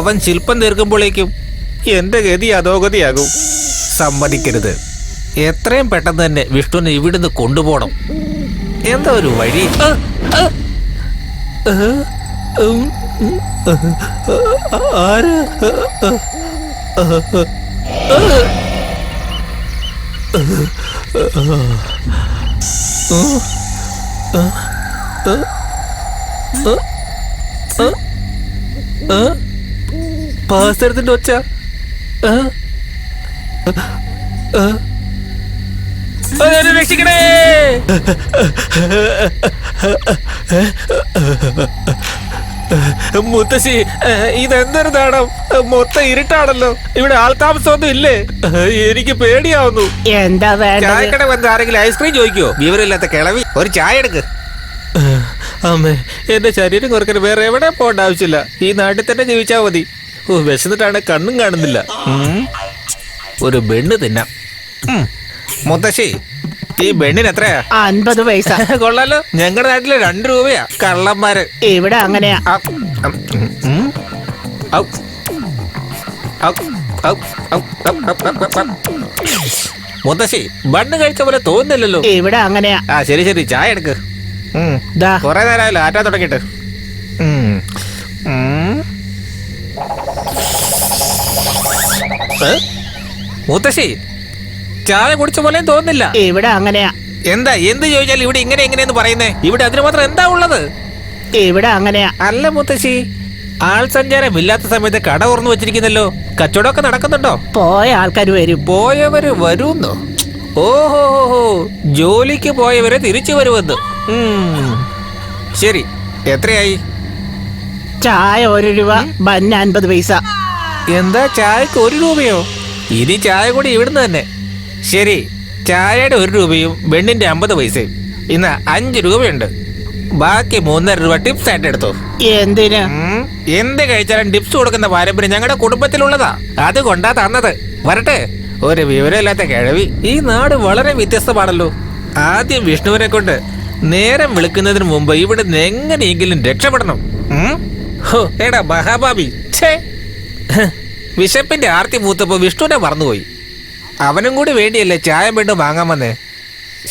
അവൻ ശില്പം തീർക്കുമ്പോഴേക്കും എന്റെ ഗതി അധോഗതിയാകും. സമ്മതിക്കരുത്. എത്രയും പെട്ടെന്ന് തന്നെ വിഷ്ണുവിനെ ഇവിടുന്ന് കൊണ്ടുപോകണം. എന്താ ഒരു വഴി? ആര്? പാസ്തരത്തിന്റെ ഒച്ച. രക്ഷിക്കണേ! മുത്തശ്ശി, ഇതെന്തൊരു നാടം? മൊത്തം ഇരുട്ടാണല്ലോ. ഇവിടെ ആൾതാമസമൊന്നും ഇല്ലേ? എനിക്ക് പേടിയാവുന്നു. എന്താ ചായക്കട വന്ന് ആരെങ്കിലും ഐസ്ക്രീം ചോദിക്കോ? വിവരമില്ലാത്ത കിളവി, ഒരു ചായ എടുക്ക്. അമ്മേ, എന്റെ ശരീരം കുറക്കാൻ വേറെ എവിടെ പോകേണ്ട ആവശ്യമില്ല. ഈ നാട്ടിൽ തന്നെ ജീവിച്ചാ മതി. വിശന്നിട്ടാണ് കണ്ണും കാണുന്നില്ല. ഒരു ബെണ്ണ് തിന്നാം. മുത്തശ്ശി, ഈ ബെണ്ണിന് എത്രയാ? 50 പൈസ. കൊള്ളാലോ. ഞങ്ങളുടെ നാട്ടില് 2 രൂപയാ. കള്ളന്മാര്. ഇവിടെ അങ്ങനെയാ. മുത്തശ്ശി, ബണ്ണ് കഴിച്ച പോലെ തോന്നുന്നില്ലല്ലോ. ഇവിടെ അങ്ങനെയാ. ശരി ശരി, ചായ എടുക്ക്. കൊറേ നേരമായല്ലോ ആറ്റാ തുടങ്ങിട്ട്. മുത്തശ്ശി, ചായ കുടിച്ച പോലെയും തോന്നുന്നില്ല. ഇവിടെ അങ്ങനെയാ. എന്താ എന്ത് ചോദിച്ചാൽ ഇവിടെ ഇങ്ങനെ എങ്ങനെയെന്ന് പറയുന്നേ? ഇവിടെ അതിന് മാത്രം എന്താ ഉള്ളത്? ഇവിടെ അങ്ങനെയാ. അല്ല മുത്തശ്ശി, ആൾ സഞ്ചാരം ഇല്ലാത്ത സമയത്ത് കട തുറന്നു വെച്ചിരിക്കുന്നല്ലോ. കച്ചവടമൊക്കെ നടക്കുന്നുണ്ടോ? പോയ ആൾക്കാർ വരും. പോയവര് വരുന്നോ? ഓഹോ, ജോലിക്ക് പോയവരെ തിരിച്ചു വരുമെന്ന്. ശരി, എത്രയായി? ചായ 1 രൂപ, ബന്ന് 50 പൈസ. എന്താ ചായക്ക് 1 രൂപയോ? ഇനി ചായ കൂടി ഇവിടുന്ന് തന്നെ. ശരി, ചായയുടെ 1 രൂപയും ബെണ്ണിന്റെ 50 പൈസയും. ഇന്ന് 5 രൂപയുണ്ട്. ബാക്കി 3.5 രൂപ ടിപ്സ് ആയിട്ട് എടുത്തോ. എന്തിന്? എന്ത് കഴിച്ചാലും ടിപ്സ് കൊടുക്കുന്ന പാരമ്പര്യം ഞങ്ങളുടെ കുടുംബത്തിലുള്ളതാ. അതുകൊണ്ടാ തന്നത്. വരട്ടെ. ഒരു വിവരമില്ലാത്ത കിഴവി. ഈ നാട് വളരെ വ്യത്യസ്തമാണല്ലോ. ആദ്യം വിഷ്ണുവിനെ കൊണ്ട് നേരം വിളിക്കുന്നതിന് മുമ്പ് ഇവിടുന്ന് എങ്ങനെയെങ്കിലും രക്ഷപ്പെടണം. എടാ മഹാഭാവി, വിശപ്പിന്റെ ആർത്തി മൂത്തപ്പോ വിഷ്ണുവിനെ മറന്നുപോയി. അവനും കൂടി വേണ്ടിയല്ലേ ചായ വീണ്ടും വാങ്ങാൻ വന്നേ.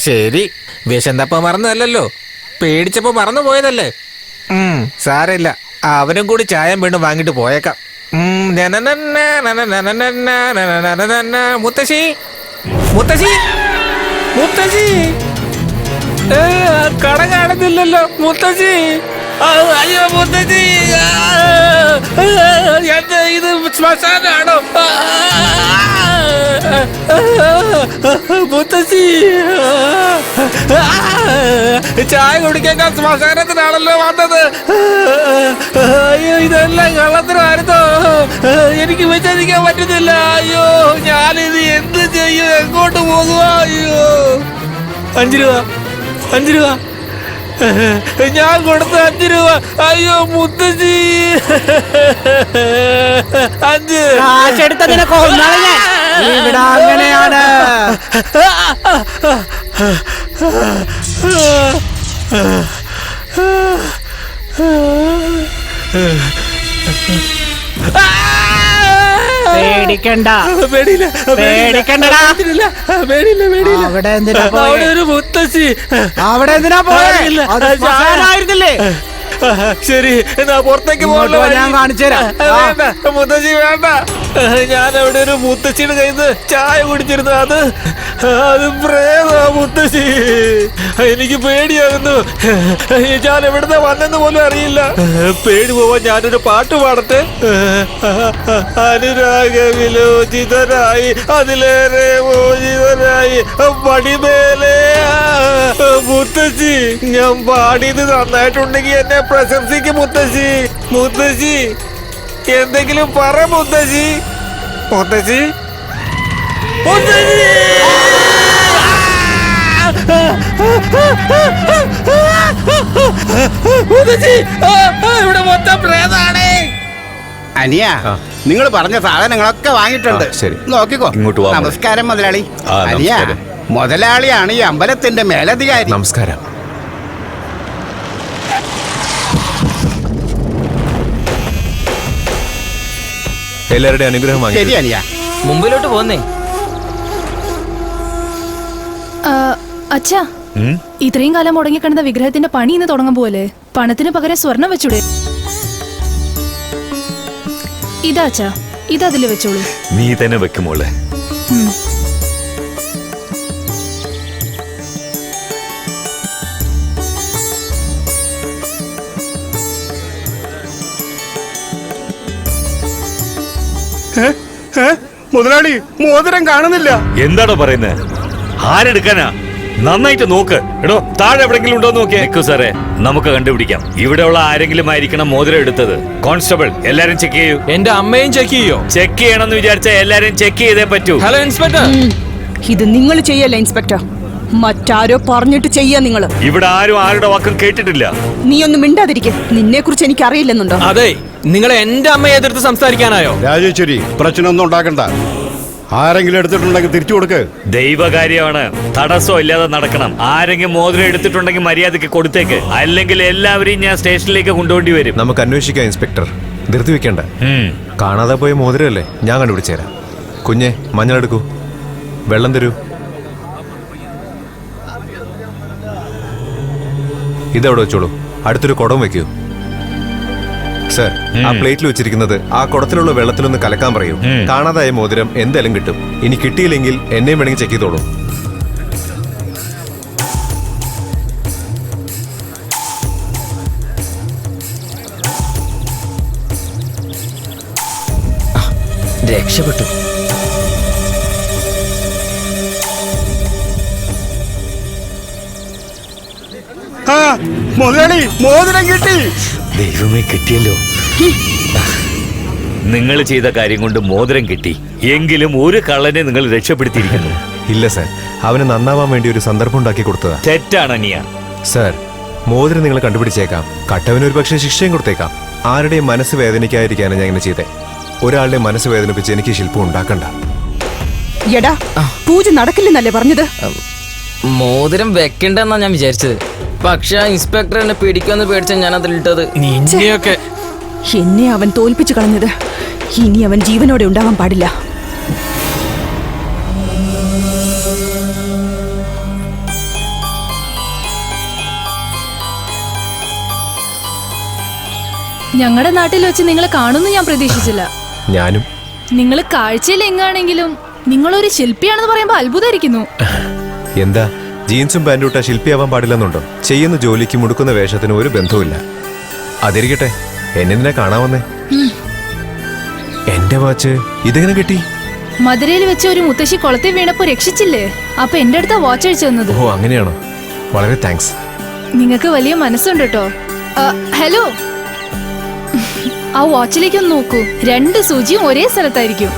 ശരി, വിശന്നപ്പോ മറന്നതല്ലോ, പേടിച്ചപ്പോ മറന്നു പോയതല്ലേ. സാരമില്ല, അവനും കൂടി ചായ വീണ്ടും വാങ്ങിട്ട് പോയേക്കാം. മുത്തശ്ശി, മുത്തശ്ശി, മുത്തശ്ശി, കട കാണുന്നില്ലല്ലോ. മുത്തശ്ശി, അയ്യോ മുത്തശ്ശി, എന്താ ഇത് ശ്മശാനാണോ? മുത്തശ്ശി, ചായ കുടിക്കാൻ ശ്മശാനത്തിനാണല്ലോ വന്നത്. അയ്യോ, ഇതെല്ലാം കള്ളത്തിനായിരുന്നോ? എനിക്ക് വിശ്വസിക്കാൻ പറ്റുന്നില്ല. അയ്യോ, ഞാനിത് എന്ത് ചെയ്യും? എങ്ങോട്ട് പോകുക? അയ്യോ, 5 രൂപ, 5 രൂപ, ഞാൻ കൊടുത്ത 5 രൂപ. അയ്യോ മുത്തശ്ശി, 5 കാശെടുത്തതിനെ കൊന്നാളെ ഞാൻ. ഇവിടെ അങ്ങനെയാണ്. പേടിക്കണ്ട, പേടിക്കണ്ടടാ. അവിടെ എന്തിനാ പോയെ? ഒരു മുത്തശ്ശി. അവിടെ എന്തിനാ പോയില്ലേ? ശരി, എന്നാ പുറത്തേക്ക് പോകല്ലോ. ഞാൻ കാണിച്ചുതരാം. വേണ്ട മുത്തശ്ശി, വേണ്ട. ഞാൻ അവിടെ ഒരു മുത്തശ്ശിയുടെ കയ്യിൽ നിന്ന് ചായ കുടിച്ചിരുന്നു. അത് പ്രേതാ മുത്തശ്ശി. എനിക്ക് പേടിയാകുന്നു. ഞാൻ എവിടുന്ന വന്നെന്ന് പോലും അറിയില്ല. പേടി പോവാൻ ഞാനൊരു പാട്ട് പാടട്ടെ. അനുരാഗവിലോചിതരായി അതിലേറെ മോചിതരായി പടിമേലെ. മുത്തശ്ശി, ഞാൻ പാടിയത് നന്നായിട്ടുണ്ടെങ്കിൽ എന്നെ പ്രശംസിക്കും മുത്തശ്ശി. മുത്തശ്ശി, എന്തെങ്കിലും പറ മുത്തശ്ശി. മുത്തശ്ശി, മുത്തശ്ശി, മുത്തശ്ശി, ഇവിടെ മൊത്തം പ്രേതാണ്. അനിയ, നിങ്ങൾ പറഞ്ഞ സാധനങ്ങളൊക്കെ വാങ്ങിയിട്ടുണ്ട്. ശരി, നോക്കിക്കോ. നമസ്കാരം മുതലാളി. അനിയ, മുതലാളിയാണ് ഈ അമ്പലത്തിന്റെ മേലധികാരി. നമസ്കാരം. എല്ലാവരുടെയും അനുഗ്രഹം വാങ്ങി. ശരി അനിയ. മുമ്പിലോട്ട് പോന്നേ. അച്ഛാ, ഇത്രയും കാലം മുടങ്ങിക്കിടന്ന വിഗ്രഹത്തിന്റെ പണി ഇന്ന് തുടങ്ങാൻ പോലെ പണത്തിന് പകരം സ്വർണം വെച്ചൂടെ? ഇതാ അച്ഛാ, ഇതതില് വെച്ചോളൂ. നീ തന്നെ വെക്കുമോളെ. മുതലാളി, മോതിരം കാണുന്നില്ല. എന്താണോ പറയുന്നത്? ആരെടുക്കാനാ? നന്നായിട്ട് നോക്ക്. എടോ, താഴെ എവിടെങ്കിലും ഉണ്ടോ നോക്കിയേ. നിക്കു സാറേ, നമുക്ക് കണ്ടുപിടിക്കാം. ഇവിടെയുള്ള ആരെങ്കിലും ആയിരിക്കണം മോതിരം എടുത്തത്. കോൺസ്റ്റബിൾ, എല്ലാരും ചെക്ക് ചെയ്യൂ. എന്റെ അമ്മയും ചെക്ക് ചെയ്യോ? ചെക്ക് ചെയ്യണമെന്ന് വിചാരിച്ച എല്ലാരും ചെക്ക് ചെയ്തേ പറ്റൂ. Hello inspector. ഇത് നിങ്ങൾ ചെയ്യല്ല ഇൻസ്പെക്ടർ, മറ്റാരോ പറഞ്ഞിട്ട് ചെയ്യാ നിങ്ങള്. ഇവിടെ ആരും ആരുടെ വാക്കും കേട്ടിട്ടില്ല. നീ ഒന്നും മിണ്ടാതിരിക്കെ. നിന്നെ കുറിച്ച് എനിക്ക് അറിയില്ലെന്നുണ്ടോ? അതെ, നിങ്ങൾ എന്റെ അമ്മയെ എതിർത്ത് സംസാരിക്കാനായോ? രാജേശ്വരി, പ്രശ്നമൊന്നും ഉണ്ടാക്കണ്ട. ആരെങ്കിലും എടുത്തിട്ടുണ്ടെങ്കിൽ തിരിച്ചു കൊടുക്ക്. ദൈവകാര്യമാണ്, തടസ്സം ഇല്ലാതെ നടക്കണം. ആരെങ്കിലും മോതിരം എടുത്തിട്ടുണ്ടെങ്കിൽ മര്യാദക്ക് കൊടുത്തേക്ക്, അല്ലെങ്കിൽ എല്ലാവരെയും ഞാൻ സ്റ്റേഷനിലേക്ക് കൊണ്ടുപോണ്ടി വരും. നമുക്ക് അന്വേഷിക്കാം ഇൻസ്പെക്ടർ, ധൃതി വെക്കണ്ട. കാണാതെ പോയ മോതിരല്ലേ, ഞാൻ കണ്ടുപിടിച്ചുതരാം. കുഞ്ഞെ, മഞ്ഞളെടുക്കൂ, വെള്ളം തരൂ. ഇതെവിടെ വെച്ചോളൂ. അടുത്തൊരു കുടം വെക്കൂ. സർ, ആ പ്ലേറ്റിൽ വെച്ചിരിക്കുന്നത് ആ കുടത്തിലുള്ള വെള്ളത്തിലൊന്ന് കലക്കാൻ പറയൂ. കാണാതായ മോതിരം എന്തായാലും കിട്ടും. ഇനി കിട്ടിയില്ലെങ്കിൽ എന്നെയും വേണമെങ്കിൽ ചെക്ക് ചെയ്തോളൂ. രക്ഷപ്പെട്ടു. മുതലാളി, മോതിരം കിട്ടി. ദൈവമേ, കിട്ടിയല്ലോ. നിങ്ങൾ ചെയ്ത കാര്യം കൊണ്ട് മോതിരം കിട്ടി. എങ്കിലും ഒരു കള്ളനെ നിങ്ങൾ രക്ഷപ്പെടുത്തിയിരിക്കുന്നു. ഇല്ല സർ, അവന് നന്നാവാൻ വേണ്ടി ഒരു സന്ദർഭം ഉണ്ടാക്കി കൊടുത്തതാ. തെറ്റാണ് അനിയ. സർ, മോതിരം നിങ്ങൾ കണ്ടുപിടിച്ചേക്കാം, കട്ടവന് ഒരു പക്ഷേ ശിക്ഷയും കൊടുത്തേക്കാം. ആരുടെയും മനസ്സ് വേദനിക്കാതിരിക്കാനാണ് ഞാൻ ഇങ്ങനെ ചെയ്തേ. ഒരാളുടെ മനസ്സ് വേദനിപ്പിച്ച് എനിക്ക് ശില്പം ഉണ്ടാക്കണ്ട. എടാ, പൂജ നടക്കില്ലെന്നല്ലേ പറഞ്ഞത്? മോതിരം വെക്കണ്ടെന്നാ ഞാൻ വിചാരിച്ചത്. പക്ഷെ ഇൻസ്പെക്ടർ എന്നെ പിടിക്കുമെന്ന് പേടിച്ച ഞാൻ അതിലിട്ടത്. നിന്നെയൊക്കെ എന്നെ അവൻ തോൽപ്പിച്ചു കളഞ്ഞത്. ഇനി അവൻ ജീവനോടെ ഉണ്ടാവാൻ പാടില്ല. ഞങ്ങളുടെ നാട്ടിൽ വെച്ച് നിങ്ങൾ കാണുന്നു ഞാൻ പ്രതീക്ഷിച്ചില്ല. ഞാനും. നിങ്ങൾ കാഴ്ചയിൽ എങ്ങാണെങ്കിലും നിങ്ങളൊരു ശില്പിയാണെന്ന് പറയുമ്പോ അത്ഭുതമായിരിക്കുന്നു. എന്താ, ജീൻസും പാൻറ്റും ഇട്ടാ ശില്പിയാവാൻ പാടില്ലെന്നുണ്ടോ? ചെയ്യുന്ന ജോലിക്ക് മുടുക്കുന്ന വേഷത്തിന് ഒരു ബന്ധവുമില്ല. അതിരിക്കട്ടെ, എന്നെ കാണാവന്നേ. എന്റെ വാച്ച് ഇതെങ്ങനെ കിട്ടി? മധുരയിൽ വെച്ച് ഒരു മുത്തശ്ശി കുളത്തിൽ വീണപ്പോ രക്ഷിച്ചില്ലേ, അപ്പൊ എന്റെ അടുത്ത വാച്ച് അഴിച്ചു തന്നത്. ഓ, അങ്ങനെയാണോ? വളരെ താങ്ക്സ്. നിങ്ങൾക്ക് വലിയ മനസ്സുണ്ട് കേട്ടോ. ഹലോ, ആ വാച്ചിലേക്ക് ഒന്ന് നോക്കൂ. 2 സൂചിയും ഒരേ സ്ഥലത്തായിരിക്കും.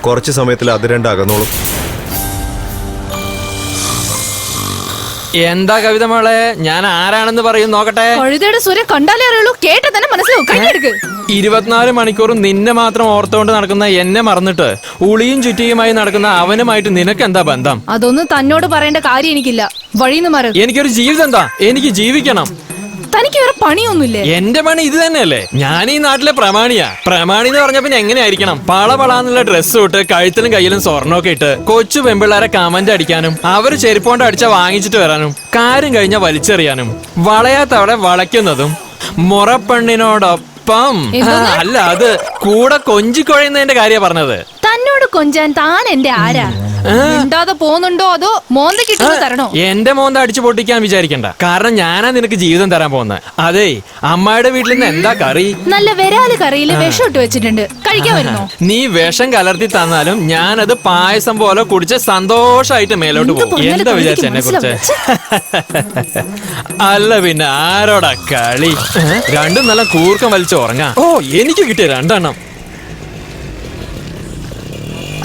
കുറച്ച് സമയത്തിൽ അത് രണ്ട് അകന്നോളും. എന്താ കവിത മോളെ, ഞാൻ ആരാണെന്ന് പറയും നോക്കട്ടെ. കഴുതയുടെ സ്വരം കണ്ടാലേ അറിയുള്ളൂ, കേട്ട തന്നെ മനസ്സിലാവും. കൈയെടുക്ക്. 24 മണിക്കൂറും നിന്നെ മാത്രം ഓർത്തുകൊണ്ട് നടക്കുന്ന എന്നെ മറന്നിട്ട് ഉളിയും ചുറ്റിയുമായി നടക്കുന്ന അവനുമായിട്ട് നിനക്ക് എന്താ ബന്ധം? അതൊന്നും തന്നോട് പറയേണ്ട കാര്യം എനിക്കില്ല. വഴിന്ന് മാറ്. എനിക്കൊരു ജീവിതം എന്താ, എനിക്ക് ജീവിക്കണം. തനിക്ക് വേറെ പണിയൊന്നുമില്ലേ? എന്റെ പണി ഇത് തന്നെയല്ലേ. ഞാൻ ഈ നാട്ടിലെ പ്രമാണിയാ. പ്രമാണി എന്ന് പറഞ്ഞ പിന്നെ എങ്ങനെയായിരിക്കണം? പളപളാന്നുള്ള ഡ്രസ്സ് ഇട്ട് കഴുത്തിലും കയ്യിലും സ്വർണ്ണമൊക്കെ ഇട്ട് കൊച്ചു പെമ്പിള്ളേരെ കമന്റ് അടിക്കാനും അവര് ചെരുപ്പോണ്ട് അടിച്ച വാങ്ങിച്ചിട്ട് വരാനും കാര്യം കഴിഞ്ഞ വലിച്ചെറിയാനും വളയാത്തവളെ വളയ്ക്കുന്നതും മുറപ്പെണ്ണിനോടൊപ്പം. അല്ല, അത് കൂടെ കൊഞ്ചിക്കൊഴയുന്നതിന്റെ കാര്യ പറഞ്ഞത്. തന്നോട് കൊഞ്ചാൻ താൻ എന്റെ ആരാ? മിണ്ടാതെ പോകുന്നുണ്ടോ അതോ മോന്ത കിട്ടുന്ന തരണോ? എന്റെ മോന്ത അടിച്ചു പൊട്ടിക്കാൻ വിചാരിക്കണ്ട. കാരണം ഞാനാ നിനക്ക് ജീവിതം തരാൻ പോകുന്നത്. അതെ, അമ്മയുടെ വീട്ടിൽ നിന്ന് എന്താ കറി? നല്ല വെരാല് കറിയില് വിഷം ഇട്ട് വെച്ചിട്ടുണ്ട്, കഴിക്കാൻ വരുന്നോ? നീ വിഷം കലർത്തി തന്നാലും ഞാനത് പായസം പോലെ കുടിച്ച് സന്തോഷായിട്ട് മേലോട്ട് പോകും. എന്താ വിചാരിച്ച എന്നെ കുറിച്ച്? അല്ല പിന്നെ ആരോടാ കളി? രണ്ടും നല്ല കൂർക്കം വലിച്ച് ഉറങ്ങാ. ഓ, എനിക്ക് കിട്ടിയ 2 എണ്ണം.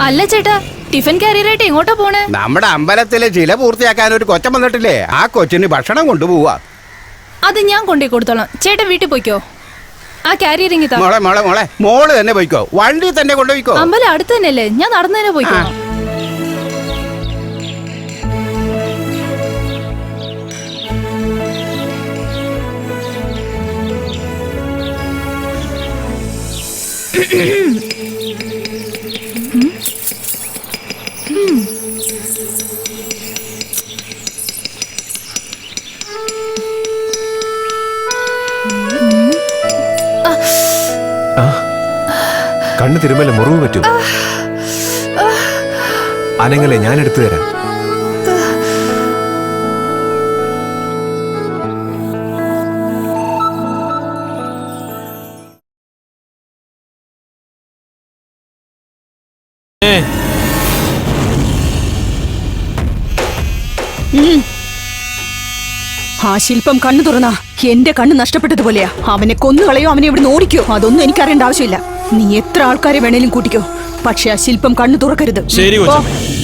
അല്ല ചേട്ടാ, ടിഫിൻ കാരിയറായിട്ട് എങ്ങോട്ടാ പോണേ? നമ്മുടെ അമ്പലത്തിലെ ചില പൂർത്തിയാക്കാൻ ഒരു കൊച്ചൻ വന്നിട്ടില്ലേ, ആ കൊച്ചിന് ഭക്ഷണം കൊണ്ടുപോവാ. അത് ഞാൻ കൊണ്ടേ കൊടുത്തോളാം. ചേട്ടൻ വീട്ടിൽ പോയിക്കോ. ആ കാരിയർ ഇങ്ങി. മോള് തന്നെ പോയിക്കോ, വണ്ടി തന്നെ കൊണ്ടുപോയിക്കോ. അമ്പലം അടുത്ത് തന്നെയല്ലേ, ഞാൻ നടന്നു തന്നെ പോയിക്കോ. കണ്ണ് തിരുമല മുറിവ് പറ്റും. അനങ്ങളെ ഞാൻ എടുത്തു തരാം. ആ ശില്പം കണ്ണു തുറന്നാ എന്റെ കണ്ണ് നഷ്ടപ്പെട്ടതുപോലെയാ. അവനെ കൊന്നുകളയോ അവനെ ഇവിടെ ഓടിക്കോ അതൊന്നും എനിക്കറിയേണ്ട ആവശ്യമില്ല. നീ എത്ര ആൾക്കാരെ വേണേലും കൂട്ടിക്കോ, പക്ഷെ ആ ശില്പം കണ്ണു തുറക്കരുത്. ശരി കൊച്ചമ്മേ.